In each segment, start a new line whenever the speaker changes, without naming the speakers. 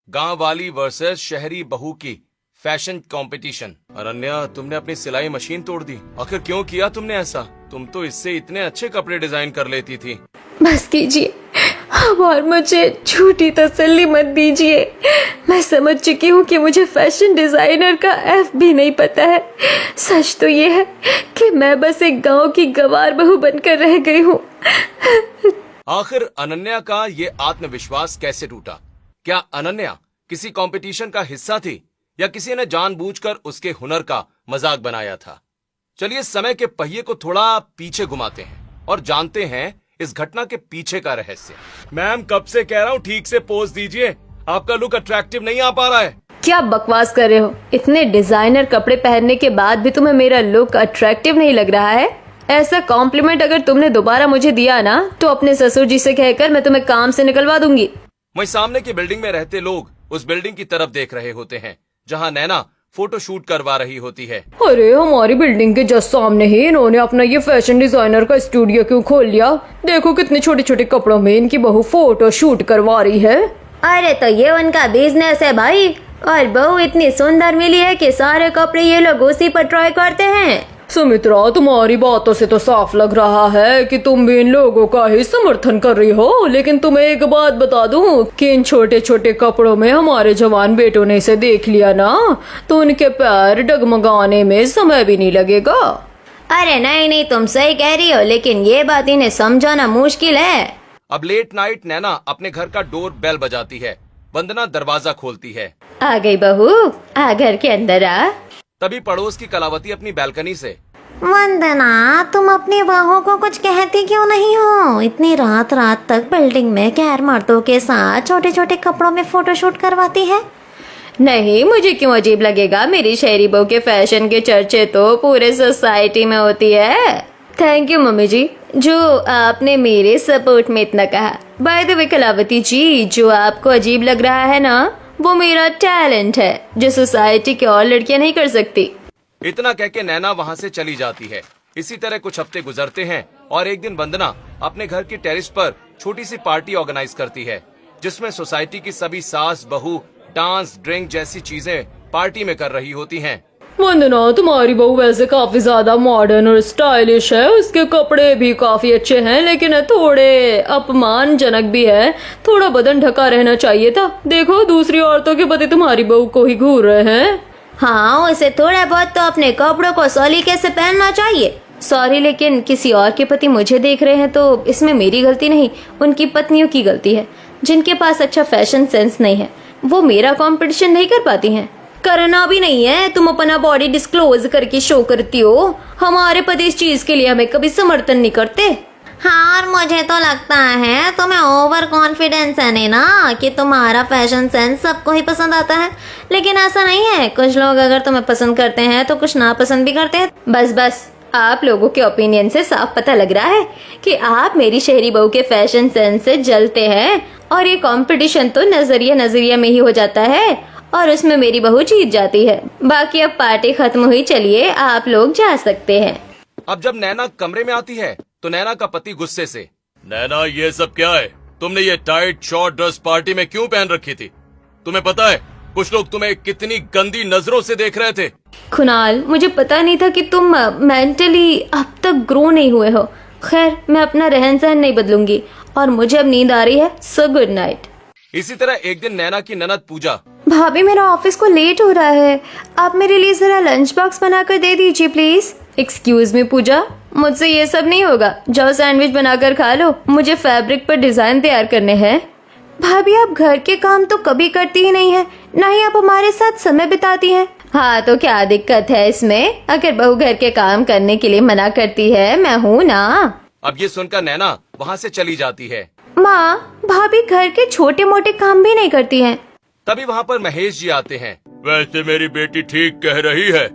गांव वाली वर्सेस शहरी बहू की फैशन कंपटीशन। अनन्या, तुमने अपनी सिलाई मशीन तोड़ दी। आखिर क्यों किया तुमने ऐसा? तुम तो इससे इतने अच्छे कपड़े डिजाइन कर लेती थी।
बस कीजिए अब और मुझे झूठी तसल्ली मत दीजिए। मैं समझ चुकी हूँ कि मुझे फैशन डिजाइनर का एफ भी नहीं पता है। सच तो ये है कि मैं बस एक गांव की गंवार बहू बनकर रह गई हूँ।
आखिर अनन्या का ये आत्मविश्वास कैसे टूटा? क्या अनन्या किसी कंपटीशन का हिस्सा थी या किसी ने जानबूझकर उसके हुनर का मजाक बनाया था? चलिए समय के पहिए को थोड़ा पीछे घुमाते हैं और जानते हैं इस घटना के पीछे का रहस्य। मैम, कब से कह रहा हूँ ठीक से पोज दीजिए, आपका लुक अट्रैक्टिव नहीं आ पा रहा है।
क्या बकवास कर रहे हो? इतने डिजाइनर कपड़े पहनने के बाद भी तुम्हें मेरा लुक अट्रैक्टिव नहीं लग रहा है? ऐसा कॉम्प्लीमेंट अगर तुमने दोबारा मुझे दिया ना तो अपने ससुर जी से कहकर मैं तुम्हें काम से निकलवा दूंगी।
वहीं सामने की बिल्डिंग में रहते लोग उस बिल्डिंग की तरफ देख रहे होते हैं जहां नैना फोटो शूट करवा रही होती है।
अरे हमारी बिल्डिंग के जस्ट सामने ही इन्होंने अपना ये फैशन डिजाइनर का स्टूडियो क्यों खोल लिया? देखो कितने छोटे छोटे कपड़ों में इनकी बहू फोटो शूट करवा रही है।
अरे तो ये उनका बिजनेस है भाई, और बहू इतनी सुंदर मिली है कि सारे कपड़े ये लोग उसी पर ट्राई करते हैं।
सुमित्रा, तुम्हारी बातों से तो साफ लग रहा है कि तुम भी इन लोगों का ही समर्थन कर रही हो। लेकिन तुम्हें एक बात बता दूं कि इन छोटे छोटे कपड़ों में हमारे जवान बेटों ने इसे देख लिया ना तो उनके पैर डगमगाने में समय भी नहीं लगेगा।
अरे नहीं नहीं, तुम सही कह रही हो, लेकिन ये बात इन्हें समझाना मुश्किल है।
अब लेट नाइट नैना अपने घर का डोर बेल बजाती है। वंदना दरवाजा खोलती है।
आ गई बहू, आ घर के अंदर आ।
तभी पड़ोस की कलावती अपनी बैल्कनी से,
वंदना, तुम अपनी बहू को कुछ कहती क्यों नहीं हो? इतनी रात रात तक बिल्डिंग में गैर मर्दों के साथ छोटे छोटे कपड़ों में फोटोशूट करवाती है।
नहीं, मुझे क्यों अजीब लगेगा? मेरी शहरी बहू के फैशन के चर्चे तो पूरे सोसाइटी में होती है। थैंक यू मम्मी जी, जो आपने मेरे सपोर्ट में इतना कहा। बाय द वे कलावती जी, जो आपको अजीब लग रहा है ना वो मेरा टैलेंट है जो सोसाइटी की और लड़कियां नहीं कर सकती।
इतना कह के नैना वहाँ से चली जाती है। इसी तरह कुछ हफ्ते गुजरते हैं और एक दिन वंदना अपने घर की टेरिस पर छोटी सी पार्टी ऑर्गेनाइज करती है जिसमें सोसाइटी की सभी सास बहू डांस ड्रिंक जैसी चीजें पार्टी में कर रही होती हैं।
वंदना, तुम्हारी बहू वैसे काफी ज्यादा मॉडर्न और स्टाइलिश है। उसके कपड़े भी काफी अच्छे हैं लेकिन थोड़े अपमानजनक भी है। थोड़ा बदन ढका रहना चाहिए था। देखो दूसरी औरतों के पति तुम्हारी बहू को ही घूर रहे हैं।
हाँ, उसे थोड़ा बहुत तो अपने कपड़ों को सलीके से पहनना चाहिए।
सॉरी, लेकिन किसी और के पति मुझे देख रहे हैं तो इसमें मेरी गलती नहीं, उनकी पत्नियों की गलती है जिनके पास अच्छा फैशन सेंस नहीं है। वो मेरा कंपटीशन नहीं कर पाती हैं। करना भी नहीं है। तुम अपना बॉडी डिस्क्लोज करके शो करती हो। हमारे पति इस चीज के लिए हमें कभी समर्थन नहीं करते।
हाँ, और मुझे तो लगता है तुम्हें ओवर कॉन्फिडेंस है नैना कि तुम्हारा फैशन सेंस सबको ही पसंद आता है। लेकिन ऐसा नहीं है, कुछ लोग अगर तुम्हें पसंद करते हैं तो कुछ नापसंद भी करते हैं।
बस बस, आप लोगों के ओपिनियन से साफ पता लग रहा है कि आप मेरी शहरी बहू के फैशन सेंस से जलते हैं और ये कंपटीशन तो नजरिया में ही हो जाता है और उसमें मेरी बहू जीत जाती है। बाकी अब पार्टी खत्म हुई, चलिए आप लोग जा सकते हैं।
अब जब नैना कमरे में आती है तो नैना का पति गुस्से से, नैना ये सब क्या है? तुमने ये टाइट शॉर्ट ड्रेस पार्टी में क्यों पहन रखी थी? तुम्हें पता है कुछ लोग तुम्हें कितनी गंदी नजरों से देख रहे थे।
कुणाल, मुझे पता नहीं था कि तुम मेंटली अब तक ग्रो नहीं हुए हो। खैर, मैं अपना रहन सहन नहीं बदलूंगी और मुझे अब नींद आ रही है, सो गुड नाइट।
इसी तरह एक दिन नैना की ननद पूजा,
भाभी मेरा ऑफिस को लेट हो रहा है, आप मेरे लिए जरा लंच बॉक्स बनाकर दे दीजिए प्लीज। एक्सक्यूज मी पूजा, मुझसे ये सब नहीं होगा। जाओ सैंडविच बनाकर खा लो, मुझे फैब्रिक पर डिजाइन तैयार करने हैं। भाभी, आप घर के काम तो कभी करती ही नहीं है, ना ही आप हमारे साथ समय बिताती हैं। हाँ तो क्या दिक्कत है इसमें? अगर बहू घर के काम करने के लिए मना करती है, मैं हूँ ना।
अब ये सुनकर नैना वहाँ से चली जाती है।
माँ, भाभी घर के छोटे मोटे काम भी नहीं करती हैं।
तभी वहाँ पर महेश जी आते हैं। वैसे मेरी बेटी ठीक कह रही है,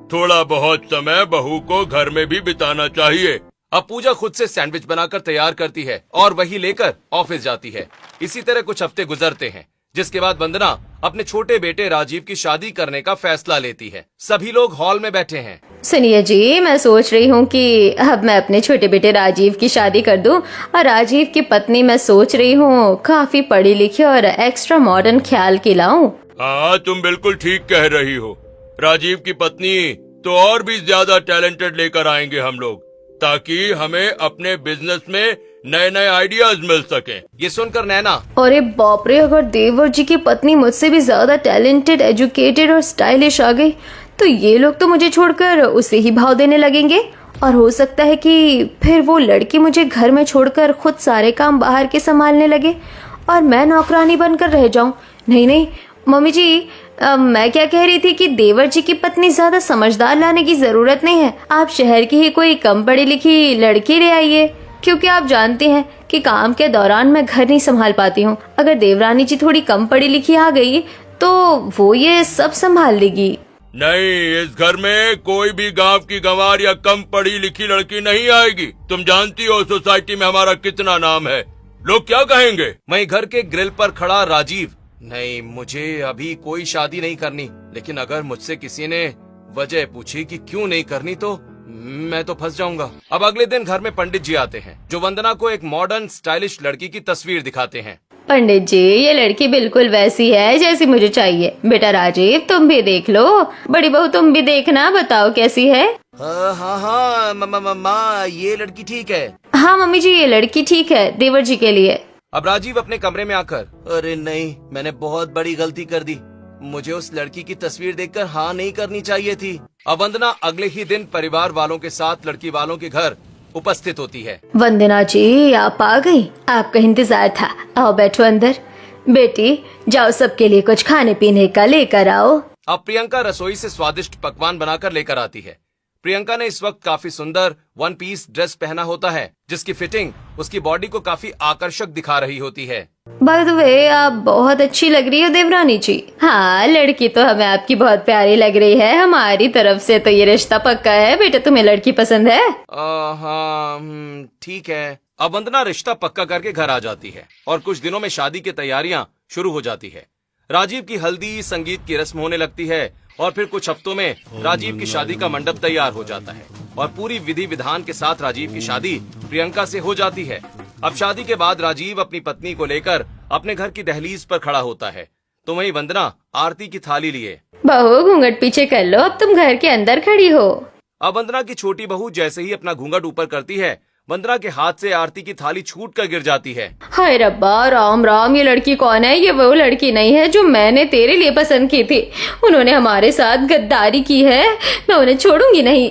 थोड़ा बहुत समय बहू को घर में भी बिताना चाहिए। अब पूजा खुद से सैंडविच बनाकर तैयार करती है और वही लेकर ऑफिस जाती है। इसी तरह कुछ हफ्ते गुजरते हैं जिसके बाद वंदना अपने छोटे बेटे राजीव की शादी करने का फैसला लेती है। सभी लोग हॉल में बैठे हैं।
सुनिए जी, मैं सोच रही हूँ कि अब मैं अपने छोटे बेटे राजीव की शादी कर दूँ और राजीव की पत्नी मैं सोच रही हूँ काफी पढ़ी लिखी और एक्स्ट्रा मॉडर्न ख्याल की लाऊं।
हाँ, तुम बिल्कुल ठीक कह रही हो। राजीव की पत्नी तो और भी ज्यादा टैलेंटेड लेकर आएंगे हम लोग, ताकि हमें अपने बिजनेस में नए नए आइडियाज मिल सके। ये सुनकर नैना,
अरे बाप रे, अगर देवर जी की पत्नी मुझसे भी ज्यादा टैलेंटेड, एजुकेटेड और स्टाइलिश आ गई तो ये लोग तो मुझे छोड़कर उसे ही भाव देने लगेंगे और हो सकता है कि फिर वो लड़की मुझे घर में छोड़कर खुद सारे काम बाहर के संभालने लगे और मैं नौकरानी बनकर रह जाऊं। नहीं नहीं मम्मी जी, मैं क्या कह रही थी कि देवर जी की पत्नी ज्यादा समझदार लाने की जरूरत नहीं है। आप शहर की ही कोई कम पढ़ी लिखी लड़की ले आइए, क्योंकि आप जानती हैं कि काम के दौरान मैं घर नहीं संभाल पाती हूँ। अगर देवरानी जी थोड़ी कम पढ़ी लिखी आ गई तो वो ये सब संभाल लेगी।
नहीं, इस घर में कोई भी गांव की गंवार या कम पढ़ी लिखी लड़की नहीं आएगी। तुम जानती हो सोसाइटी में हमारा कितना नाम है, लोग क्या कहेंगे। मैं घर के ग्रिल पर खड़ा राजीव, नहीं मुझे अभी कोई शादी नहीं करनी, लेकिन अगर मुझसे किसी ने वजह पूछी कि क्यों नहीं करनी तो मैं तो फंस जाऊंगा। अब अगले दिन घर में पंडित जी आते हैं जो वंदना को एक मॉडर्न स्टाइलिश लड़की की तस्वीर दिखाते हैं।
पंडित जी, ये लड़की बिल्कुल वैसी है जैसी मुझे चाहिए। बेटा राजीव, तुम भी देख लो। बड़ी बहू तुम भी देखना, बताओ कैसी है।
हाँ, माँ ये लड़की ठीक है।
हाँ मम्मी जी, ये लड़की ठीक है देवर जी के लिए।
अब राजीव अपने कमरे में आकर, अरे नहीं, मैंने बहुत बड़ी गलती कर दी। मुझे उस लड़की की तस्वीर देखकर हाँ नहीं करनी चाहिए थी। अब वंदना अगले ही दिन परिवार वालों के साथ लड़की वालों के घर उपस्थित होती है।
वंदना जी, आप आ गई, आपका इंतजार था। आओ बैठो अंदर। बेटी जाओ, सबके लिए कुछ खाने पीने का लेकर आओ।
अब प्रियंका रसोई से स्वादिष्ट पकवान बनाकर लेकर आती है। प्रियंका ने इस वक्त काफी सुंदर वन पीस ड्रेस पहना होता है, जिसकी फिटिंग उसकी बॉडी को काफी आकर्षक दिखा रही होती है।
बाय द वे, आप बहुत अच्छी लग रही हो देवरानी जी। हाँ, लड़की तो हमें आपकी बहुत प्यारी लग रही है। हमारी तरफ से तो ये रिश्ता पक्का है। बेटा तुम्हें लड़की पसंद है?
हाँ, ठीक है। अब वंदना रिश्ता पक्का करके घर आ जाती है और कुछ दिनों में शादी की तैयारियां शुरू हो जाती है। राजीव की हल्दी संगीत की रस्म होने लगती है और फिर कुछ हफ्तों में राजीव की शादी का मंडप तैयार हो जाता है और पूरी विधि विधान के साथ राजीव की शादी प्रियंका से हो जाती है। अब शादी के बाद राजीव अपनी पत्नी को लेकर अपने घर की दहलीज पर खड़ा होता है तो वहीं वंदना आरती की थाली लिए।
बहू घूंघट पीछे कर लो, अब तुम घर के अंदर खड़ी हो।
अब वंदना की छोटी बहू जैसे ही अपना घूंघट ऊपर करती है, वंदना के हाथ से आरती की थाली छूट कर गिर जाती है।
हाय रब्बा, राम राम, ये लड़की कौन है? ये वो लड़की नहीं है जो मैंने तेरे लिए पसंद की थी। उन्होंने हमारे साथ गद्दारी की है, मैं उन्हें छोड़ूंगी नहीं।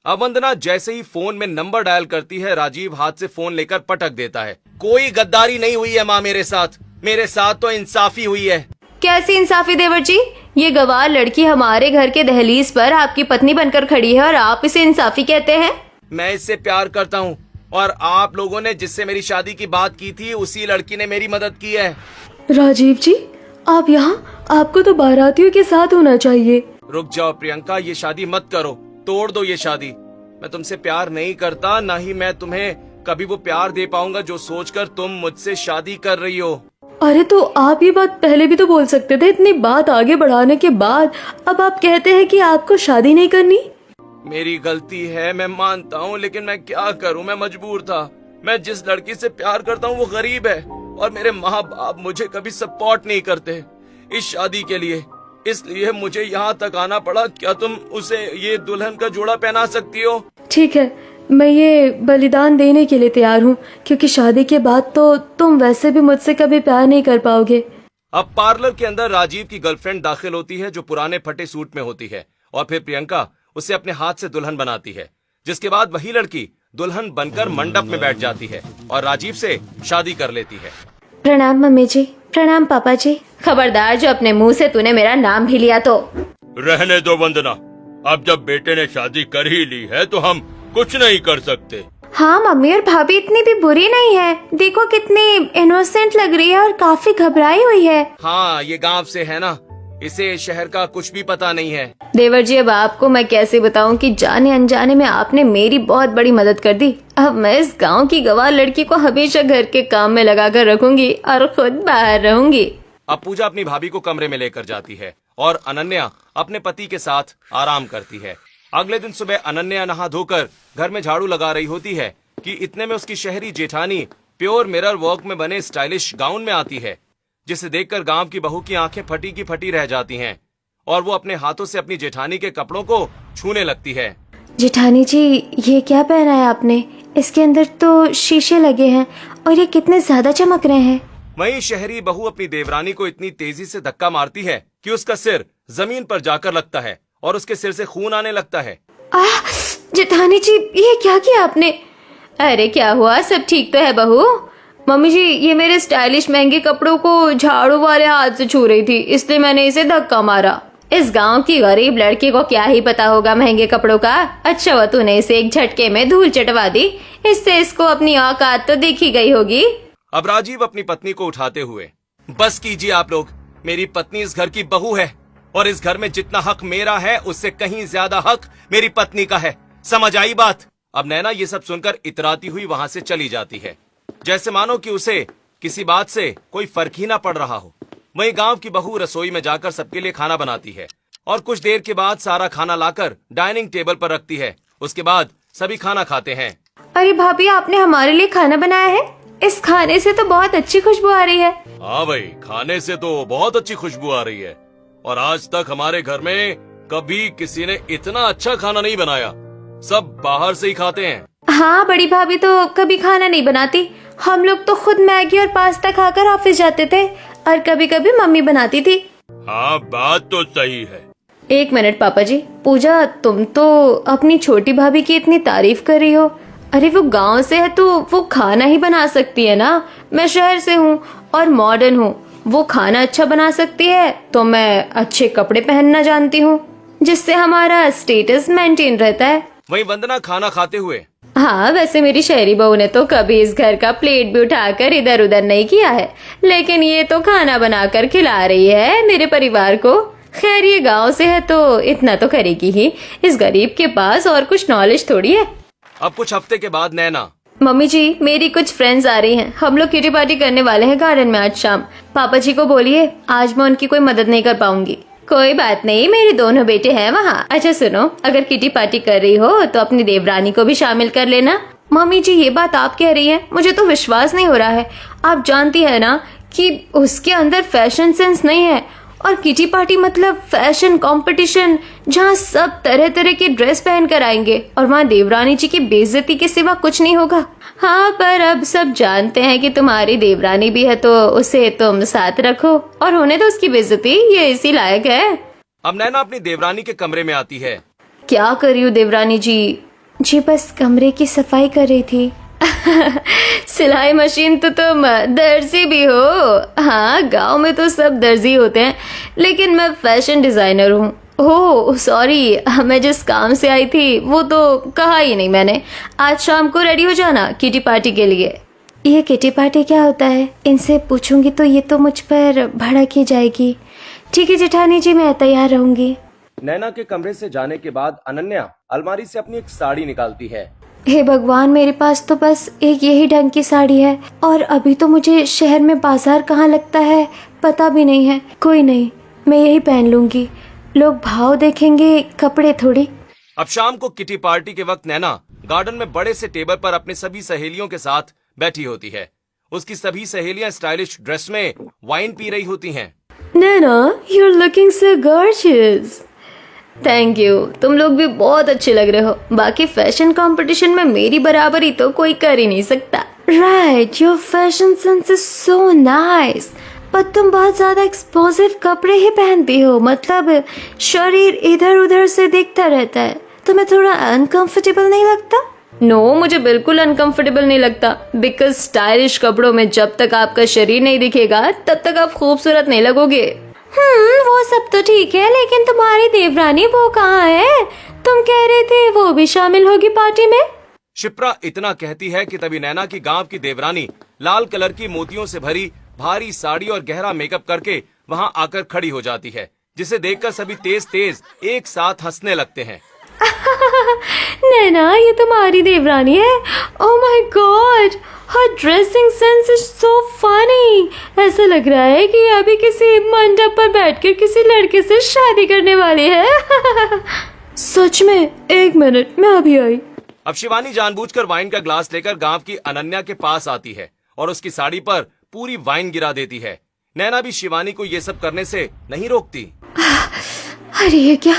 अब वंदना जैसे ही फोन में नंबर डायल करती है, राजीव हाथ से फोन लेकर पटक देता है। कोई गद्दारी नहीं हुई है माँ मेरे साथ तो इंसाफी हुई है।
कैसी इंसाफी देवर जी? ये गवार लड़की हमारे घर के दहलीज पर आपकी पत्नी बनकर खड़ी है और आप इसे इंसाफी कहते हैं?
मैं इससे प्यार करता हूँ और आप लोगों ने जिससे मेरी शादी की बात की थी उसी लड़की ने मेरी मदद की है।
राजीव जी, आप यहाँ? आपको तो बारातियों के साथ होना चाहिए।
रुक जाओ प्रियंका, ये शादी मत करो, तोड़ दो ये शादी। मैं तुमसे प्यार नहीं करता, ना ही मैं तुम्हें कभी वो प्यार दे पाऊंगा जो सोचकर तुम मुझसे शादी कर रही हो।
अरे तो आप ये बात पहले भी तो बोल सकते थे। इतनी बात आगे बढ़ाने के बाद अब आप कहते हैं कि आपको शादी नहीं करनी।
मेरी गलती है, मैं मानता हूँ, लेकिन मैं क्या करूँ, मैं मजबूर था। मैं जिस लड़की से प्यार करता हूँ वो गरीब है और मेरे माँ बाप मुझे कभी सपोर्ट नहीं करते इस शादी के लिए, इसलिए मुझे यहाँ तक आना पड़ा। क्या तुम उसे ये दुल्हन का जोड़ा पहना सकती हो?
ठीक है, मैं ये बलिदान देने के लिए तैयार हूँ, क्योंकि शादी के बाद तो तुम वैसे भी मुझसे कभी प्यार नहीं कर पाओगे।
अब पार्लर के अंदर राजीव की गर्लफ्रेंड दाखिल होती है जो पुराने फटे सूट में होती है और फिर प्रियंका उसे अपने हाथ से दुल्हन बनाती है, जिसके बाद वही लड़की दुल्हन बनकर मंडप में बैठ जाती है और राजीव से शादी कर लेती है।
प्रणाम मम्मी जी। प्रणाम पापा जी। खबरदार, जो अपने मुंह से तूने मेरा नाम भी लिया तो।
रहने दो वंदना, अब जब बेटे ने शादी कर ही ली है तो हम कुछ नहीं कर सकते।
हाँ मम्मी, और भाभी इतनी भी बुरी नहीं है। देखो कितनी इनोसेंट लग रही है और काफी घबराई हुई है।
हाँ, ये गांव से है ना, इसे शहर का कुछ भी पता नहीं है।
देवर जी, अब आपको मैं कैसे बताऊं कि जाने अनजाने में आपने मेरी बहुत बड़ी मदद कर दी। अब मैं इस गांव की गवार लड़की को हमेशा घर के काम में लगा कर रखूंगी और खुद बाहर रहूंगी।
अब पूजा अपनी भाभी को कमरे में लेकर जाती है और अनन्या अपने पति के साथ आराम करती है। अगले दिन सुबह अनन्या नहा धोकर घर में झाड़ू लगा रही होती है कि इतने में उसकी शहरी जेठानी प्योर मिरर वर्क में बने स्टाइलिश गाउन में आती है, जिसे देखकर गांव की बहू की आंखें फटी की फटी रह जाती हैं और वो अपने हाथों से अपनी जेठानी के कपड़ों को छूने लगती है।
जेठानी जी, ये क्या पहना है आपने? इसके अंदर तो शीशे लगे हैं और ये कितने ज्यादा चमक रहे हैं।
वहीं शहरी बहू अपनी देवरानी को इतनी तेजी से धक्का मारती है कि उसका सिर जमीन पर जाकर लगता है और उसके सिर से खून आने लगता है।
जेठानी जी, ये क्या किया आपने? अरे क्या हुआ, सब ठीक तो है बहू? मम्मी जी, ये मेरे स्टाइलिश महंगे कपड़ों को झाड़ू वाले हाथ से छू रही थी, इसलिए मैंने इसे धक्का मारा। इस गांव की गरीब लड़की को क्या ही पता होगा महंगे कपड़ों का। अच्छा हुआ तूने इसे एक झटके में धूल चटवा दी, इससे इसको अपनी औकात तो दिख ही गई होगी।
अब राजीव अपनी पत्नी को उठाते हुए, बस कीजिए आप लोग, मेरी पत्नी इस घर की बहू है और इस घर में जितना हक मेरा है उससे कहीं ज्यादा हक मेरी पत्नी का है, समझ आई बात? अब नैना ये सब सुनकर इतराती हुई वहां से चली जाती है, जैसे मानो कि उसे किसी बात से कोई फर्क ही ना पड़ रहा हो। वहीं गांव की बहू रसोई में जाकर सबके लिए खाना बनाती है और कुछ देर के बाद सारा खाना लाकर डाइनिंग टेबल पर रखती है। उसके बाद सभी खाना खाते हैं।
अरे भाभी, आपने हमारे लिए खाना बनाया है? इस खाने से तो बहुत अच्छी खुशबू आ रही है।
हाँ भाई, खाने से तो बहुत अच्छी खुशबू आ रही है और आज तक हमारे घर में कभी किसी ने इतना अच्छा खाना नहीं बनाया, सब बाहर से ही खाते हैं।
हाँ, बड़ी भाभी तो कभी खाना नहीं बनाती, हम लोग तो खुद मैगी और पास्ता खाकर ऑफिस जाते थे और कभी कभी मम्मी बनाती थी।
हाँ, बात तो सही है।
एक मिनट पापा जी, पूजा तुम तो अपनी छोटी भाभी की इतनी तारीफ कर रही हो। अरे वो गांव से है तो वो खाना ही बना सकती है ना, मैं शहर से हूँ और मॉडर्न हूँ। वो खाना अच्छा बना सकती है तो मैं अच्छे कपड़े पहनना जानती हूँ, जिससे हमारा स्टेटस मेंटेन रहता है।
वहीं वंदना खाना खाते हुए,
हाँ, वैसे मेरी शहरी बहू ने तो कभी इस घर का प्लेट भी उठाकर इधर उधर नहीं किया है, लेकिन ये तो खाना बनाकर खिला रही है मेरे परिवार को। खैर, ये गांव से है तो इतना तो करेगी ही, इस गरीब के पास और कुछ नॉलेज थोड़ी है।
अब कुछ हफ्ते के बाद नैना,
मम्मी जी, मेरी कुछ फ्रेंड्स आ रही हैं, हम लोग किटी पार्टी करने वाले हैं गार्डन में आज शाम। पापा जी को बोलिए आज मैं उनकी कोई मदद नहीं कर पाऊंगी। कोई बात नहीं, मेरे दोनों बेटे हैं वहाँ। अच्छा सुनो, अगर किटी पार्टी कर रही हो तो अपनी देवरानी को भी शामिल कर लेना। मम्मी जी, ये बात आप कह रही हैं, मुझे तो विश्वास नहीं हो रहा है। आप जानती है ना कि उसके अंदर फैशन सेंस नहीं है, और किटी पार्टी मतलब फैशन कंपटीशन, जहाँ सब तरह तरह की ड्रेस पहन कर आएंगे और वहाँ देवरानी जी की बेइज्जती के सिवा कुछ नहीं होगा। हाँ, पर अब सब जानते हैं कि तुम्हारी देवरानी भी है तो उसे तुम साथ रखो और होने दो उसकी बेइज्जती, ये इसी लायक है।
अब नैना अपनी देवरानी के कमरे में आती है।
क्या कर रही हो देवरानी जी? जी बस कमरे की सफाई कर रही थी। सिलाई मशीन तो तुम दर्जी भी हो? हाँ, गांव में तो सब दर्जी होते हैं, लेकिन मैं फैशन डिजाइनर हूँ। ओह सॉरी, मैं जिस काम से आई थी वो तो कहा ही नहीं मैंने। आज शाम को रेडी हो जाना किटी पार्टी के लिए। ये किटी पार्टी क्या होता है? इनसे पूछूंगी तो ये तो मुझ पर भड़क ही जाएगी। ठीक है जेठानी जी, मैं तैयार रहूंगी।
नैना के कमरे से जाने के बाद अनन्या अलमारी से अपनी एक साड़ी निकालती है।
हे भगवान, मेरे पास तो बस एक यही ढंग की साड़ी है और अभी तो मुझे शहर में बाजार कहाँ लगता है पता भी नहीं है। कोई नहीं, मैं यही पहन लूंगी, लोग भाव देखेंगे, कपड़े थोड़ी।
अब शाम को किटी पार्टी के वक्त नैना गार्डन में बड़े से टेबल पर अपने सभी सहेलियों के साथ बैठी होती है। उसकी सभी सहेलियां स्टाइलिश ड्रेस में वाइन पी रही होती हैं।
नैना, you're looking so gorgeous. Thank you, तुम लोग भी बहुत अच्छे लग रहे हो। बाकी फैशन कंपटीशन में मेरी बराबरी तो कोई कर ही नहीं सकता। Right, your fashion sense is so nice, पर तुम बहुत ज्यादा एक्सपोजिव कपड़े ही पहनती हो, मतलब शरीर इधर उधर से दिखता रहता है। तुम्हें थोड़ा अनकंफर्टेबल नहीं लगता? नो, मुझे बिल्कुल अनकंफर्टेबल नहीं लगता, बिकॉज स्टाइलिश कपड़ों में जब तक आपका शरीर नहीं दिखेगा तब तक आप खूबसूरत नहीं लगोगे। वो सब तो ठीक है, लेकिन तुम्हारी देवरानी वो कहाँ है? तुम कह रहे थे वो भी शामिल होगी पार्टी में।
शिप्रा इतना कहती है कि तभी नैना की गांव की देवरानी लाल कलर की मोतियों से भरी भारी साड़ी और गहरा मेकअप करके वहां आकर खड़ी हो जाती है, जिसे देखकर सभी तेज तेज एक साथ हंसने लगते हैं।
नैना, ये तुम्हारी देवरानी है? Oh my God, her dressing sense is so funny. ऐसा लग रहा है कि अभी किसी मंडप पर बैठकर किसी लड़के से शादी करने वाली है। सच में? 1 मिनट, मैं अभी आई।
अब शिवानी जानबूझकर वाइन का ग्लास लेकर गांव की अनन्या के पास आती है और उसकी साड़ी पर पूरी वाइन गिरा देती है। नैना भी शिवानी को ये सब करने से नहीं रोकती।
अरे ये क्या?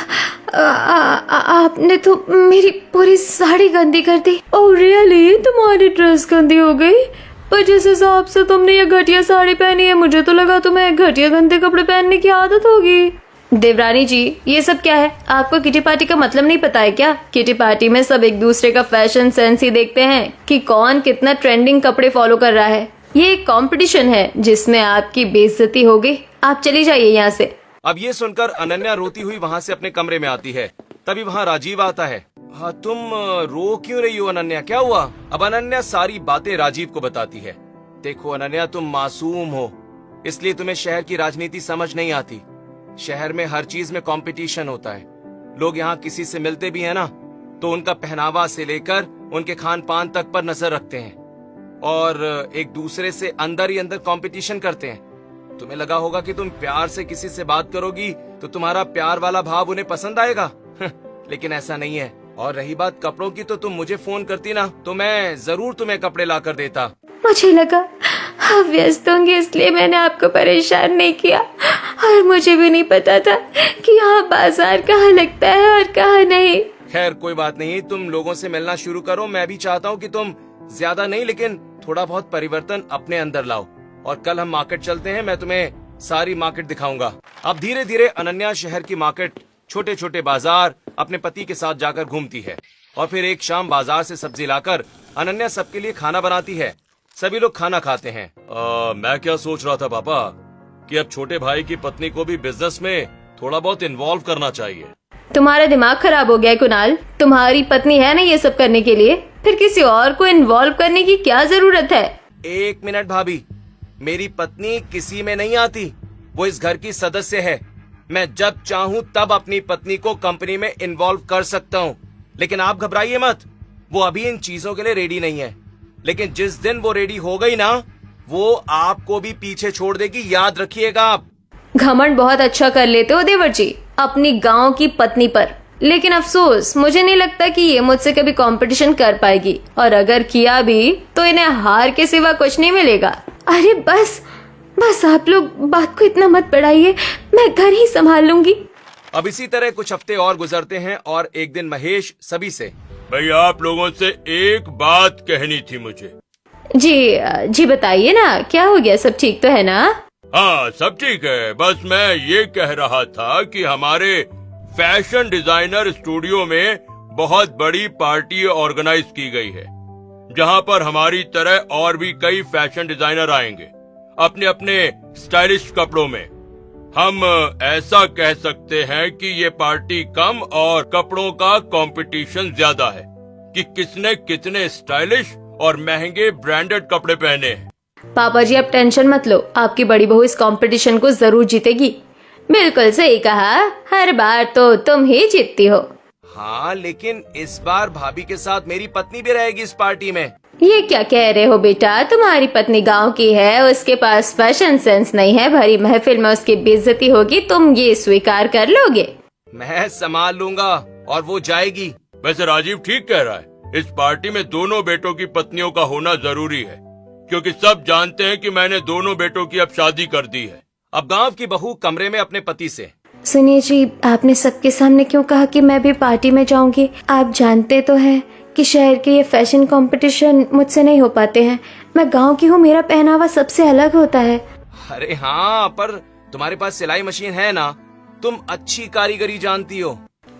आपने तो मेरी पूरी साड़ी गंदी कर दी। Oh really? तुम्हारी ड्रेस गंदी हो गई? पर जिस हिसाब से तुमने ये घटिया साड़ी पहनी है, मुझे तो लगा तुम्हें घटिया गंदे कपड़े पहनने की आदत होगी। देवरानी जी, ये सब क्या है? आपको किटी पार्टी का मतलब नहीं पता है क्या? किटी पार्टी में सब एक दूसरे का फैशन सेंस ही देखते हैं कि कौन कितना ट्रेंडिंग कपड़े फॉलो कर रहा है। ये एक कंपटीशन है जिसमें आपकी बेइज्जती होगी। आप चली जाइए यहाँ से।
अब ये सुनकर अनन्या रोती हुई वहाँ से अपने कमरे में आती है। तभी वहाँ राजीव आता है। हाँ, तुम रो क्यों रही हो अनन्या? क्या हुआ? अब अनन्या सारी बातें राजीव को बताती है। देखो अनन्या, तुम मासूम हो, इसलिए तुम्हें शहर की राजनीति समझ नहीं आती। शहर में हर चीज में कंपटीशन होता है। लोग यहाँ किसी से मिलते भी हैं ना, तो उनका पहनावा से लेकर उनके खान पान तक पर नजर रखते हैं और एक दूसरे से अंदर ही अंदर कंपटीशन करते हैं। तुम्हें लगा होगा कि तुम प्यार से किसी से बात करोगी तो तुम्हारा प्यार वाला भाव उन्हें पसंद आएगा, लेकिन ऐसा नहीं है। और रही बात कपड़ों की, तो तुम मुझे फोन करती ना, तो मैं जरूर तुम्हें कपड़े ला कर देता।
मुझे लगा आप व्यस्त होंगे, इसलिए मैंने आपको परेशान नहीं किया। और मुझे भी नहीं पता था कि यहाँ बाजार कहाँ लगता है और कहाँ नहीं।
खैर कोई बात नहीं, तुम लोगों से मिलना शुरू करो। मैं भी चाहता हूँ कि तुम ज्यादा नहीं लेकिन थोड़ा बहुत परिवर्तन अपने अंदर लाओ। और कल हम मार्केट चलते हैं, मैं तुम्हें सारी मार्केट दिखाऊंगा। अब धीरे धीरे अनन्या शहर की मार्केट, छोटे छोटे बाजार अपने पति के साथ जाकर घूमती है। और फिर एक शाम बाजार से सब्जी लाकर अनन्या सबके लिए खाना बनाती है। सभी लोग खाना खाते हैं। मैं क्या सोच रहा था पापा, कि अब छोटे भाई की पत्नी को भी बिजनेस में थोड़ा बहुत इन्वॉल्व करना चाहिए।
तुम्हारा दिमाग खराब हो गया है कुणाल। तुम्हारी पत्नी है ना ये सब करने के लिए, फिर किसी और को इन्वॉल्व करने की क्या जरूरत है?
1 मिनट भाभी, मेरी पत्नी किसी में नहीं आती, वो इस घर की सदस्य है। मैं जब चाहूँ तब अपनी पत्नी को कंपनी में इन्वॉल्व कर सकता हूँ। लेकिन आप घबराइए मत, वो अभी इन चीजों के लिए रेडी नहीं है। लेकिन जिस दिन वो रेडी हो गई ना, वो आपको भी पीछे छोड़ देगी, याद रखिएगा आप।
घमंड बहुत अच्छा कर लेते हो देवर जी अपनी गांव की पत्नी पर, लेकिन अफसोस मुझे नहीं लगता कि ये मुझसे कभी कंपटीशन कर पाएगी। और अगर किया भी तो इन्हें हार के सिवा कुछ नहीं मिलेगा। अरे बस बस, आप लोग बात को इतना मत बढ़ाइए, मैं घर ही संभाल लूंगी।
अब इसी तरह कुछ हफ्ते और गुजरते हैं और एक दिन महेश सभी से, भाई आप लोगों से एक बात कहनी थी मुझे।
जी बताइए ना, क्या हो गया? सब ठीक तो है ना?
हाँ सब ठीक है, बस मैं ये कह रहा था कि हमारे फैशन डिजाइनर स्टूडियो में बहुत बड़ी पार्टी ऑर्गेनाइज की गई है, जहाँ पर हमारी तरह और भी कई फैशन डिजाइनर आएंगे अपने अपने स्टाइलिश कपड़ों में। हम ऐसा कह सकते हैं कि ये पार्टी कम और कपड़ों का कंपटीशन ज्यादा है कि किसने कितने स्टाइलिश और महंगे ब्रांडेड कपड़े पहने हैं।
पापा जी आप टेंशन मत लो, आपकी बड़ी बहू इस कंपटीशन को जरूर जीतेगी। बिल्कुल सही कहा, हर बार तो तुम ही जीतती हो।
हाँ, लेकिन इस बार भाभी के साथ मेरी पत्नी भी रहेगी इस पार्टी में।
ये क्या कह रहे हो बेटा? तुम्हारी पत्नी गांव की है, उसके पास फैशन सेंस नहीं है, भरी महफिल में उसकी बेइज्जती होगी, तुम ये स्वीकार कर लोगे?
मैं संभाल लूंगा और वो जाएगी।
वैसे राजीव ठीक कह रहा है, इस पार्टी में दोनों बेटों की पत्नियों का होना जरूरी है, क्योंकि सब जानते हैं कि मैंने दोनों बेटों की अब शादी कर दी है।
अब गांव की बहू कमरे में अपने पति से,
सुनिए जी, आपने सबके सामने क्यों कहा कि मैं भी पार्टी में जाऊंगी? आप जानते तो हैं कि शहर के ये फैशन कंपटीशन मुझसे नहीं हो पाते हैं। मैं गांव की हूँ, मेरा पहनावा सबसे अलग होता है।
अरे हाँ, पर तुम्हारे पास सिलाई मशीन है ना, तुम अच्छी कारीगरी जानती हो।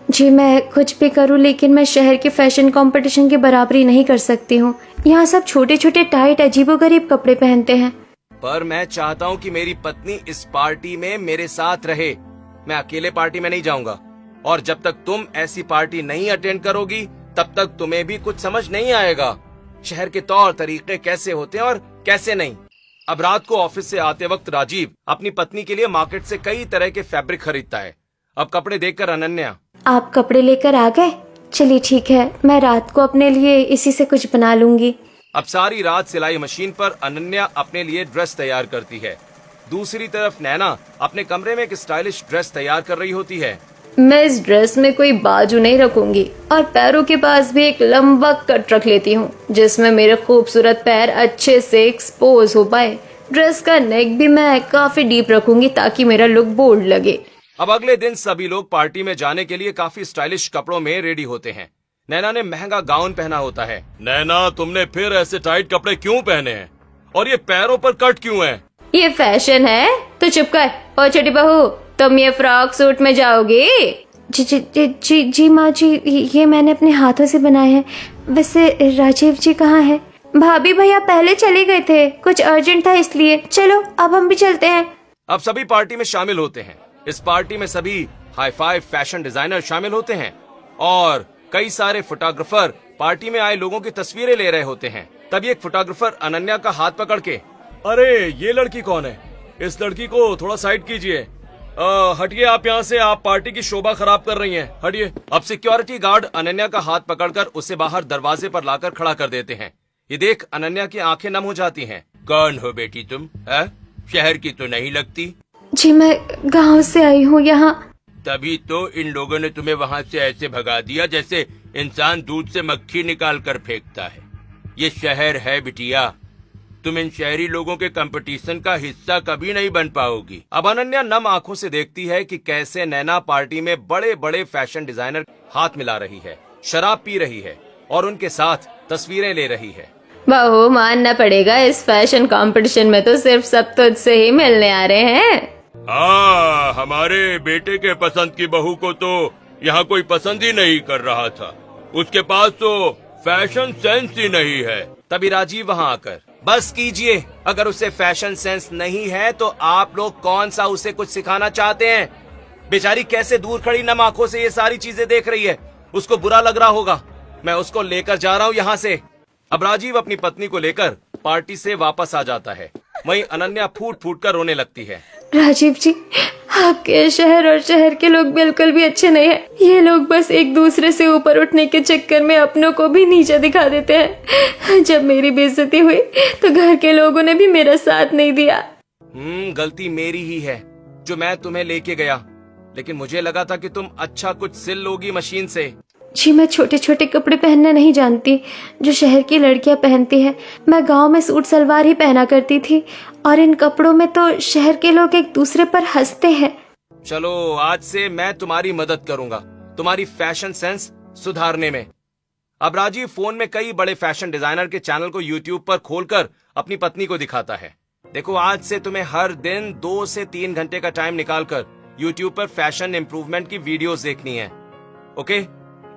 जी मैं कुछ भी करूँ, लेकिन मैं शहर के फैशन कंपटीशन की बराबरी नहीं कर सकती हूँ। यहाँ सब छोटे छोटे टाइट अजीबोगरीब कपड़े पहनते हैं।
पर मैं चाहता हूँ कि मेरी पत्नी इस पार्टी में मेरे साथ रहे। मैं अकेले पार्टी में नहीं जाऊंगा, और जब तक तुम ऐसी पार्टी नहीं अटेंड करोगी तब तक तुम्हें भी कुछ समझ नहीं आएगा शहर के तौर तरीके कैसे होते हैं और कैसे नहीं। अब रात को ऑफिस से आते वक्त राजीव अपनी पत्नी के लिए मार्केट से कई तरह के फैब्रिक खरीदता है। अब कपड़े देखकर अनन्या,
आप कपड़े लेकर आ गए? चलिए ठीक है, मैं रात को अपने लिए इसी से कुछ बना लूंगी।
अब सारी रात सिलाई मशीन पर अनन्या अपने लिए ड्रेस तैयार करती है। दूसरी तरफ नैना अपने कमरे में एक स्टाइलिश ड्रेस तैयार कर रही होती है।
मैं इस ड्रेस में कोई बाजू नहीं रखूंगी और पैरों के पास भी एक लंबा कट रख लेती हूँ जिसमें मेरे खूबसूरत पैर अच्छे से एक्सपोज हो पाए। ड्रेस का नेक भी मैं काफी डीप रखूंगी ताकि मेरा लुक बोल्ड लगे।
अब अगले दिन सभी लोग पार्टी में जाने के लिए काफी स्टाइलिश कपड़ों में रेडी होते हैं। नैना ने महंगा गाउन पहना होता है।
नैना, तुमने फिर ऐसे टाइट कपड़े क्यों पहने हैं और ये पैरों पर कट क्यों है?
ये फैशन है तो चुप कर। और छोटी बहू, तुम ये फ्रॉक सूट में जाओगी? जी जी जी जी, जी माँ जी, ये मैंने अपने हाथों से बनाए हैं। वैसे राजीव जी कहाँ हैं? भाभी भैया पहले चले गए थे, कुछ अर्जेंट था इसलिए। चलो अब हम भी चलते हैं।
अब सभी पार्टी में शामिल होते हैं। इस पार्टी में सभी हाई फाई फैशन डिजाइनर शामिल होते हैं और कई सारे फोटोग्राफर पार्टी में आए लोगों की तस्वीरें ले रहे होते हैं। तभी एक फोटोग्राफर अनन्या का हाथ पकड़ के,
अरे ये लड़की कौन है? इस लड़की को थोड़ा साइड कीजिए। हटिए आप यहाँ से, आप पार्टी की शोभा खराब कर रही हैं। हटिए।
अब सिक्योरिटी गार्ड अनन्या का हाथ पकड़कर उसे बाहर दरवाजे पर लाकर खड़ा कर देते हैं। ये देख अनन्या की आंखें नम हो जाती हैं।
कौन हो बेटी तुम? है? शहर की तो नहीं लगती।
जी मैं गांव से आई हूँ यहाँ।
तभी तो इन लोगों ने तुम्हें वहाँ से ऐसे भगा दिया जैसे इंसान दूध से मक्खी निकाल कर फेंकता है। ये शहर है बिटिया, तुम इन शहरी लोगों के कंपटीशन का हिस्सा कभी नहीं बन पाओगी।
अब अनन्या नम आंखों से देखती है कि कैसे नैना पार्टी में बड़े बड़े फैशन डिजाइनर हाथ मिला रही है, शराब पी रही है और उनके साथ तस्वीरें ले रही है।
बहू, मानना पड़ेगा, इस फैशन कंपटीशन में तो सिर्फ सब तुझसे ही मिलने आ रहे हैं।
हाँ, हमारे बेटे के पसंद की बहू को तो यहाँ कोई पसंद ही नहीं कर रहा था। उसके पास तो फैशन सेंस ही नहीं है।
तभी राजीव वहाँ आकर, बस कीजिए, अगर उसे फैशन सेंस नहीं है तो आप लोग कौन सा उसे कुछ सिखाना चाहते हैं? बेचारी कैसे दूर खड़ी नम आंखों से ये सारी चीजें देख रही है, उसको बुरा लग रहा होगा। मैं उसको लेकर जा रहा हूँ यहाँ से। अब राजीव अपनी पत्नी को लेकर पार्टी से वापस आ जाता है। वहीं अनन्या फूट फूट कर रोने लगती है।
राजीव जी, आपके शहर और शहर के लोग बिल्कुल भी अच्छे नहीं हैं। ये लोग बस एक दूसरे से ऊपर उठने के चक्कर में अपनों को भी नीचे दिखा देते हैं। जब मेरी बेइज्जती हुई तो घर के लोगों ने भी मेरा साथ नहीं दिया।
गलती मेरी ही है जो मैं तुम्हें लेके गया, लेकिन मुझे लगा था कि तुम अच्छा कुछ सिल लोगी मशीन से।
जी मैं छोटे छोटे कपड़े पहनना नहीं जानती जो शहर की लड़कियां पहनती हैं। मैं गांव में सूट सलवार ही पहना करती थी और इन कपड़ों में तो शहर के लोग एक दूसरे पर हंसते हैं।
चलो आज से मैं तुम्हारी मदद करूंगा तुम्हारी फैशन सेंस सुधारने में। अब राजीव फोन में कई बड़े फैशन डिजाइनर के चैनल को यूट्यूब पर खोलकर अपनी पत्नी को दिखाता है। देखो, आज से तुम्हें हर दिन 2 से 3 घंटे का टाइम निकालकर यूट्यूब पर फैशन इंप्रूवमेंट की वीडियोस देखनी है। ओके,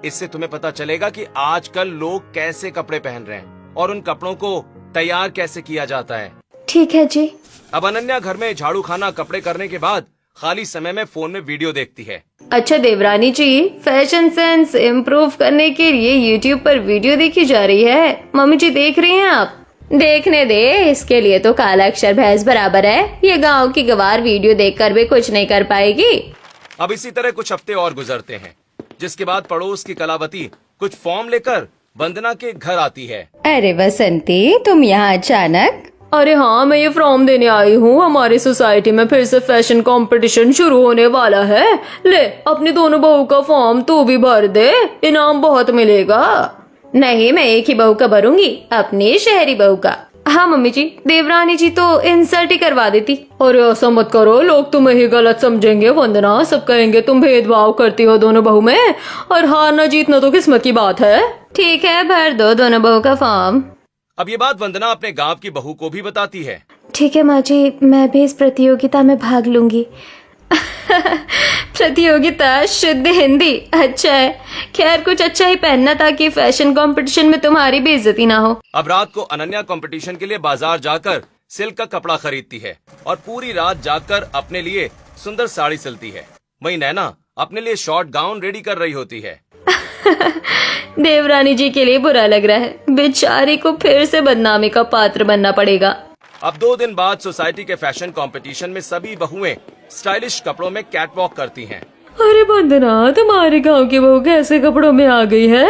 इससे तुम्हें पता चलेगा कि आजकल लोग कैसे कपड़े पहन रहे हैं और उन कपड़ों को तैयार कैसे किया जाता है।
ठीक है जी।
अब अनन्या घर में झाड़ू खाना कपड़े करने के बाद खाली समय में फोन में वीडियो देखती है।
अच्छा देवरानी जी, फैशन सेंस इम्प्रूव करने के लिए यूट्यूब पर वीडियो देखी जा रही है। मम्मी जी देख रही हैं आप? देखने दे, इसके लिए तो काला अक्षर भैंस बराबर है। ये गांव की गवार वीडियो देखकर भी कुछ नहीं कर पाएगी।
अब इसी तरह कुछ हफ्ते और गुजरते हैं, जिसके बाद पड़ोस की कलावती कुछ फॉर्म लेकर वंदना के घर आती है।
अरे बसंती, तुम यहाँ अचानक?
अरे हाँ, मैं ये फॉर्म देने आई हूँ। हमारी सोसाइटी में फिर से फैशन कंपटीशन शुरू होने वाला है। ले, अपनी दोनों बहू का फॉर्म तू भी भर दे, इनाम बहुत मिलेगा। नहीं, मैं एक ही बहू का भरूंगी, अपनी शहरी बहू का। हाँ मम्मी जी, देवरानी जी तो इंसल्ट ही करवा देती। अरे ऐसा मत करो, लोग तुम्हें ही गलत समझेंगे वंदना। सब कहेंगे तुम भेदभाव करती हो दोनों बहू में, और हारना जीतना तो किस्मत की बात है। ठीक है, भर दो दोनों बहू का फॉर्म।
अब ये बात वंदना अपने गांव की बहू को भी बताती है।
ठीक है माँ जी, मैं भी इस प्रतियोगिता में भाग लूंगी। प्रतियोगिता शुद्ध हिंदी, अच्छा है। खैर कुछ अच्छा ही पहनना ताकि फैशन कंपटीशन में तुम्हारी बेइज्जती ना हो।
अब रात को अनन्या कंपटीशन के लिए बाजार जाकर सिल्क का कपड़ा खरीदती है और पूरी रात जाकर अपने लिए सुंदर साड़ी सिलती है। वहीं नैना अपने लिए शॉर्ट गाउन रेडी कर रही होती है।
देवरानी जी के लिए बुरा लग रहा है, बेचारी को फिर से बदनामी का पात्र बनना पड़ेगा।
अब 2 दिन बाद सोसाइटी के फैशन कंपटीशन में सभी बहुएं स्टाइलिश कपड़ों में कैटवॉक करती हैं।
अरे वंदना, तुम्हारे गांव की बहू कैसे कपड़ों में आ गई है?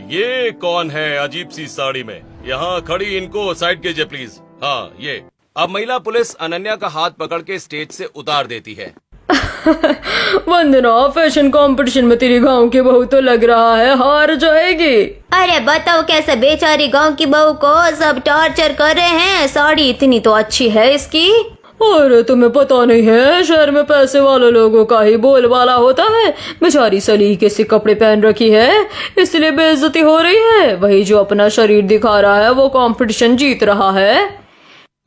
ये कौन है अजीब सी साड़ी में? यहाँ खड़ी, इनको साइड कीजिए प्लीज। हाँ, ये।
अब महिला पुलिस अनन्या का हाथ पकड़ के स्टेज से उतार देती है।
वंदना, फैशन कंपटीशन में तेरी गांव की बहू तो लग रहा है हार जाएगी।
अरे बताओ कैसे बेचारी गांव की बहू को सब टॉर्चर कर रहे हैं, साड़ी इतनी तो अच्छी है इसकी।
अरे तुम्हें पता नहीं है, शहर में पैसे वाले लोगों का ही बोलबाला होता है। बेचारी सलीके से कपड़े पहन रखी है, इसलिए बेइज्जती हो रही है। वही जो अपना शरीर दिखा रहा है वो कंपटीशन जीत रहा है।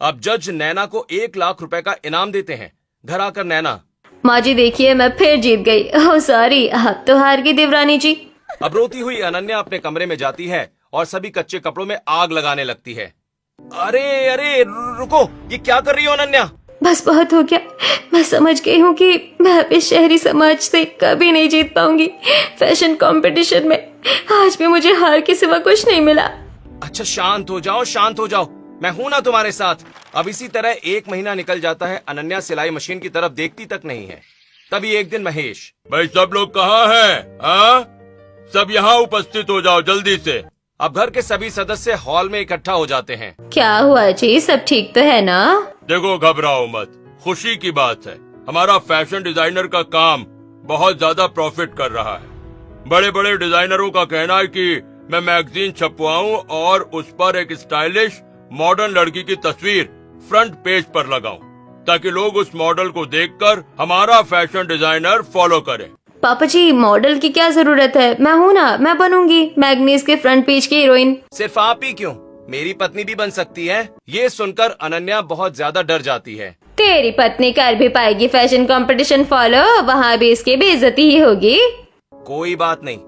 अब जज नैना को 1 लाख रुपए का इनाम देते हैं। घर आकर नैना,
माँ जी देखिए, मैं फिर जीत गई। ओह सॉरी, आप तो हार गई देवरानी जी।
अब रोती हुई अनन्या अपने कमरे में जाती है और सभी कच्चे कपड़ों में आग लगाने लगती है। अरे अरे रुको, ये क्या कर रही हो अनन्या?
बस बहुत हो गया, मैं समझ गई हूँ कि मैं इस शहरी समाज से कभी नहीं जीत पाऊंगी। फैशन कंपटीशन में आज भी मुझे हार के सिवा कुछ नहीं मिला।
अच्छा शांत हो जाओ, शांत हो जाओ, मैं हूं ना तुम्हारे साथ। अब इसी तरह 1 महीना निकल जाता है। अनन्या सिलाई मशीन की तरफ देखती तक नहीं है। तभी एक दिन महेश,
भाई सब लोग कहाँ हैं? हाँ, सब यहाँ उपस्थित हो जाओ जल्दी से।
अब घर के सभी सदस्य हॉल में इकट्ठा हो जाते हैं।
क्या हुआ जी, सब ठीक तो है ना?
देखो घबराओ मत, खुशी की बात है, हमारा फैशन डिजाइनर का काम बहुत ज्यादा प्रॉफिट कर रहा है। बड़े बड़े डिजाइनरों का कहना है कि मैं मैगजीन छपवाऊं और उस पर एक स्टाइलिश मॉडर्न लड़की की तस्वीर फ्रंट पेज पर लगाऊं, ताकि लोग उस मॉडल को देखकर हमारा फैशन डिजाइनर फॉलो करें।
पापा जी, मॉडल की क्या जरूरत है? मैं हूँ ना, मैं बनूंगी मैगनीज के फ्रंट पेज की हीरोइन।
सिर्फ आप ही क्यों, मेरी पत्नी भी बन सकती है। ये सुनकर अनन्या बहुत ज्यादा डर जाती है।
तेरी पत्नी कर भी पाएगी फैशन कंपटीशन फॉलो, वहाँ भी इसकी बेइज्जती ही होगी।
कोई बात नहीं,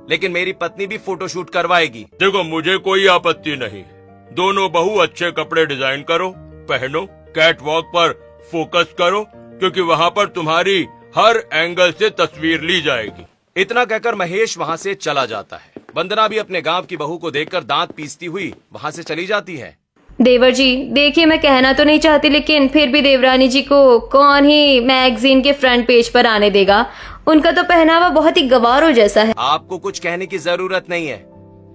लेकिन मेरी पत्नी भी फोटोशूट करवाएगी।
देखो मुझे कोई आपत्ति नहीं, दोनों बहू अच्छे कपड़े डिजाइन करो, पहनो, कैट वॉक पर फोकस करो, क्योंकि वहाँ पर तुम्हारी हर एंगल से तस्वीर ली जाएगी।
इतना कहकर महेश वहाँ से चला जाता है। वंदना भी अपने गांव की बहू को देखकर दांत पीसती हुई वहाँ से चली जाती है।
देवर जी देखिए, मैं कहना तो नहीं चाहती, लेकिन फिर भी देवरानी जी को कौन ही मैगजीन के फ्रंट पेज पर आने देगा। उनका तो पहनावा बहुत ही गवारों जैसा है।
आपको कुछ कहने की जरूरत नहीं है,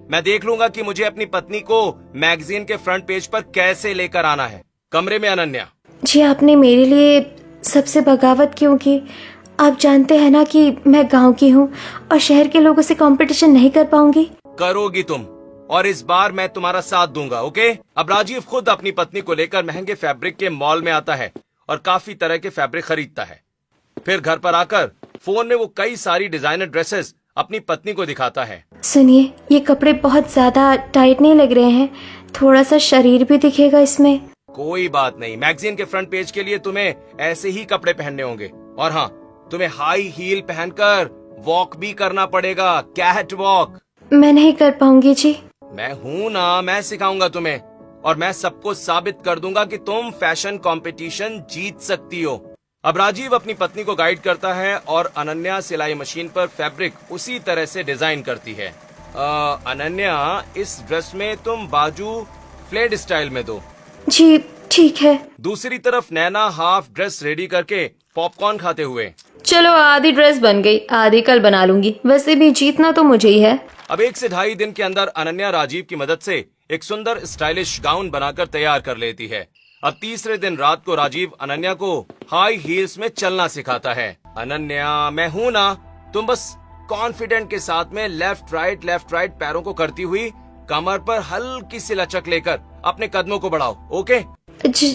मैं देख लूंगा कि मुझे अपनी पत्नी को मैगजीन के फ्रंट पेज पर कैसे लेकर आना है। कमरे में अनन्या,
जी आपने मेरे लिए सबसे बगावत क्यों की? आप जानते हैं ना कि मैं गांव की हूँ और शहर के लोगों से कंपटीशन नहीं कर पाऊंगी।
करोगी तुम, और इस बार मैं तुम्हारा साथ दूंगा, ओके? अब राजीव खुद अपनी पत्नी को लेकर महंगे फैब्रिक के मॉल में आता है और काफी तरह के फैब्रिक खरीदता है। फिर घर पर आकर फोन में वो कई सारी डिजाइनर ड्रेसेस अपनी पत्नी को दिखाता है।
सुनिए, ये कपड़े बहुत ज्यादा टाइट नहीं लग रहे हैं, थोड़ा सा शरीर भी दिखेगा इसमें।
कोई बात नहीं, मैगजीन के फ्रंट पेज के लिए तुम्हें ऐसे ही कपड़े पहनने होंगे। और हाँ, तुम्हें हाई हील पहनकर वॉक भी करना पड़ेगा, कैट वॉक।
मैं नहीं कर पाऊंगी जी।
मैं हूँ ना, मैं सिखाऊंगा तुम्हें, और मैं सबको साबित कर दूंगा कि तुम फैशन कंपटीशन जीत सकती हो। अब राजीव अपनी पत्नी को गाइड करता है और अनन्या सिलाई मशीन पर फैब्रिक उसी तरह से डिजाइन करती है। अनन्या, इस ड्रेस में तुम बाजू फ्लेड स्टाइल में दो।
जी ठीक है।
दूसरी तरफ नैना हाफ ड्रेस रेडी करके पॉपकॉर्न खाते हुए,
चलो आधी ड्रेस बन गई, आधी कल बना लूंगी, वैसे भी जीतना तो मुझे ही है।
अब 1 से 2.5 दिन के अंदर अनन्या राजीव की मदद से एक सुंदर स्टाइलिश गाउन बनाकर तैयार कर लेती है। अब तीसरे दिन रात को राजीव अनन्या को हाई हील्स में चलना सिखाता है। अनन्या, मैं हूँ ना, तुम बस कॉन्फिडेंट के साथ में लेफ्ट राइट पैरों को करती हुई कमर पर हल्की सी लचक लेकर अपने कदमों को बढ़ाओ, ओके?
जी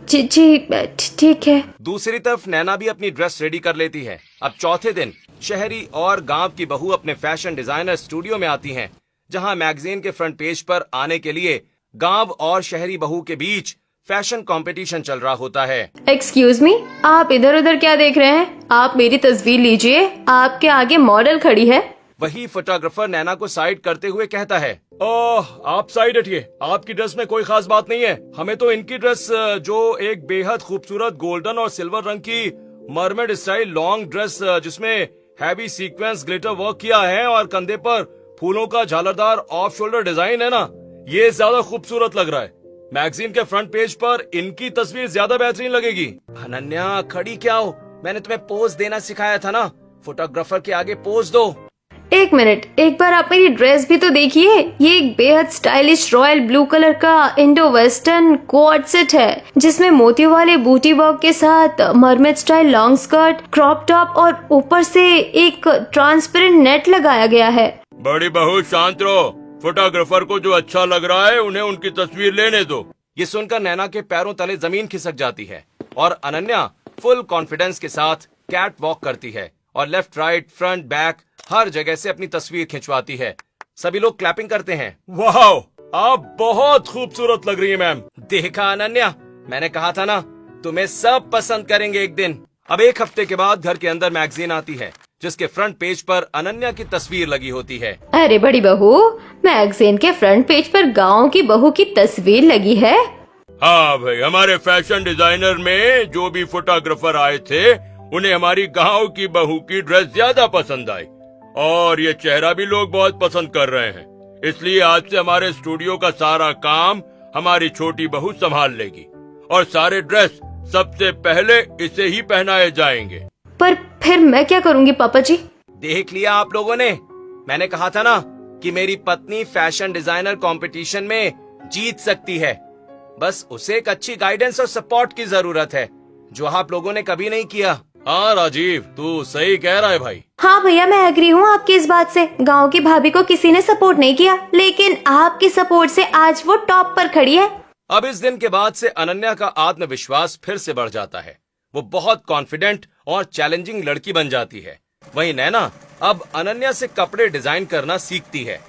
ठीक है।
दूसरी तरफ नैना भी अपनी ड्रेस रेडी कर लेती है। अब चौथे दिन शहरी और गांव की बहू अपने फैशन डिजाइनर स्टूडियो में आती हैं, जहां मैगजीन के फ्रंट पेज पर आने के लिए गांव और शहरी बहू के बीच फैशन कंपटीशन चल रहा होता है।
एक्सक्यूज मी, आप इधर उधर क्या देख रहे हैं? आप मेरी तस्वीर लीजिए, आपके आगे मॉडल खड़ी है।
वही फोटोग्राफर नैना को साइड करते हुए कहता है, ओह आप साइड हटिए, आपकी ड्रेस में कोई खास बात नहीं है। हमें तो इनकी ड्रेस, जो एक बेहद खूबसूरत गोल्डन और सिल्वर रंग की मरमेड स्टाइल लॉन्ग ड्रेस जिसमें हैवी सीक्वेंस ग्लिटर वर्क किया है और कंधे पर फूलों का झालरदार ऑफ शोल्डर डिजाइन है ना, ये ज्यादा खूबसूरत लग रहा है। मैगजीन के फ्रंट पेज पर इनकी तस्वीर ज्यादा बेहतरीन लगेगी। अनन्या, खड़ी क्या हो? मैंने तुम्हें पोज देना सिखाया था ना, फोटोग्राफर के आगे पोज दो।
एक मिनट, एक बार आप मेरी ड्रेस भी तो देखिए। ये एक बेहद स्टाइलिश रॉयल ब्लू कलर का इंडो वेस्टर्न कोट सेट है, जिसमें मोतियों वाले बूटी वर्क के साथ mermaid style long skirt, crop top और ऊपर से एक ट्रांसपेरेंट नेट लगाया गया है।
बड़ी बहू शांत रहो। फोटोग्राफर को जो अच्छा लग रहा है उन्हें उनकी तस्वीर लेने दो।
ये सुनकर नैना के पैरों तले जमीन खिसक जाती है और अनन्या फुल कॉन्फिडेंस के साथ कैट वॉक करती है और लेफ्ट राइट फ्रंट बैक हर जगह से अपनी तस्वीर खिंचवाती है। सभी लोग क्लैपिंग करते हैं।
वाह, आप बहुत खूबसूरत लग रही हैं मैम।
देखा अनन्या, मैंने कहा था ना, तुम्हें सब पसंद करेंगे एक दिन। अब एक हफ्ते के बाद घर के अंदर मैगजीन आती है, जिसके फ्रंट पेज पर अनन्या की तस्वीर लगी होती है।
अरे बड़ी बहू, मैगजीन के फ्रंट पेज पर गांव की बहू की तस्वीर लगी है।
हाँ भाई, हमारे फैशन डिजाइनर में जो भी फोटोग्राफर आए थे उन्हें हमारी गांव की बहू की ड्रेस ज्यादा पसंद आई और ये चेहरा भी लोग बहुत पसंद कर रहे हैं। इसलिए आज से हमारे स्टूडियो का सारा काम हमारी छोटी बहू संभाल लेगी और सारे ड्रेस सबसे पहले इसे ही पहनाए जाएंगे।
पर फिर मैं क्या करूंगी पापा जी?
देख लिया आप लोगों ने, मैंने कहा था ना कि मेरी पत्नी फैशन डिजाइनर कंपटीशन में जीत सकती है। बस उसे एक अच्छी गाइडेंस और सपोर्ट की जरूरत है, जो आप लोगों ने कभी नहीं किया।
हाँ राजीव, तू सही कह रहा है भाई।
हाँ भैया, मैं एग्री हूँ आपकी इस बात से। गांव की भाभी को किसी ने सपोर्ट नहीं किया, लेकिन आपकी सपोर्ट से आज वो टॉप पर खड़ी है।
अब इस दिन के बाद से अनन्या का आत्मविश्वास फिर से बढ़ जाता है। वो बहुत कॉन्फिडेंट और चैलेंजिंग लड़की बन जाती है। वहीं नैना अब अनन्या से कपड़े डिजाइन करना सीखती है।